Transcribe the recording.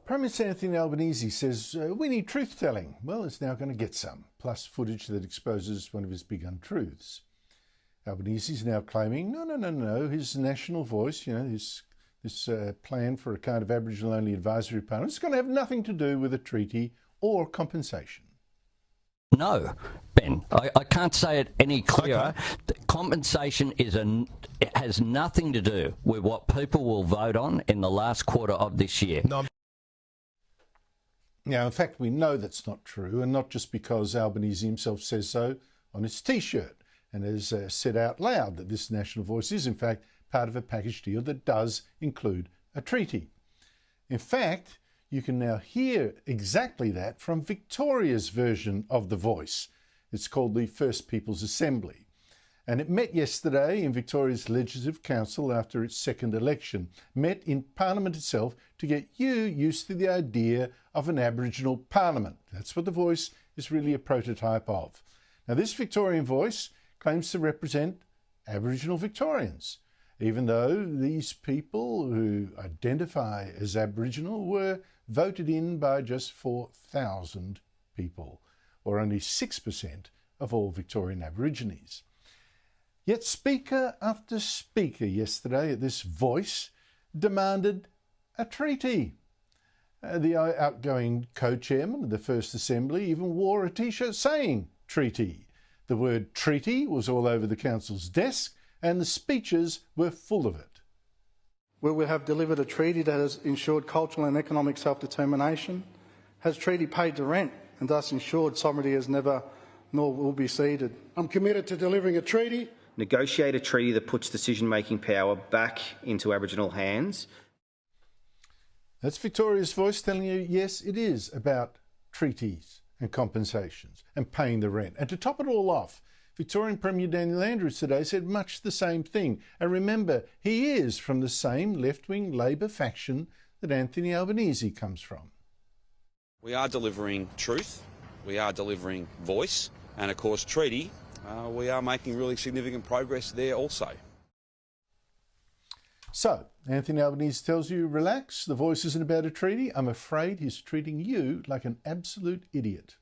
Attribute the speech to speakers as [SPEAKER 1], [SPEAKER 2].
[SPEAKER 1] Prime Minister Anthony Albanese says we need truth-telling. Well, it's now going to get some, plus footage that exposes one of his big untruths. Albanese is now claiming, no, his national voice, this plan for a kind of Aboriginal-only advisory parliament is going to have nothing to do with a treaty or compensation.
[SPEAKER 2] No, Ben, I can't say it any clearer. Okay. Compensation it has nothing to do with what people will vote on in the last quarter of this year.
[SPEAKER 1] No. Now, in fact, we know that's not true, and not just because Albanese himself says so on his T-shirt and has said out loud that this national voice is, in fact, part of a package deal that does include a treaty. In fact, you can now hear exactly that from Victoria's version of the voice. It's called the First People's Assembly. And it met yesterday in Victoria's Legislative Council after its second election, met in Parliament itself to get you used to the idea of an Aboriginal Parliament. That's what the voice is really a prototype of. Now, this Victorian voice claims to represent Aboriginal Victorians, even though these people who identify as Aboriginal were voted in by just 4,000 people, or only 6% of all Victorian Aborigines. Yet speaker after speaker yesterday at this voice demanded a treaty. The outgoing co-chairman of the First Assembly even wore a T-shirt saying treaty. The word treaty was all over the council's desk and the speeches were full of it.
[SPEAKER 3] Where we have delivered a treaty that has ensured cultural and economic self-determination, has treaty paid the rent and thus ensured sovereignty has never nor will be ceded.
[SPEAKER 4] I'm committed to delivering a treaty.
[SPEAKER 5] Negotiate a treaty that puts decision-making power back into Aboriginal hands.
[SPEAKER 1] That's Victoria's voice telling you, yes, it is about treaties and compensations and paying the rent. And to top it all off, Victorian Premier Daniel Andrews today said much the same thing. And remember, he is from the same left-wing Labor faction that Anthony Albanese comes from.
[SPEAKER 6] We are delivering truth, we are delivering voice, and of course treaty. We are making really significant progress there also.
[SPEAKER 1] So, Anthony Albanese tells you, relax, the voice isn't about a treaty. I'm afraid he's treating you like an absolute idiot.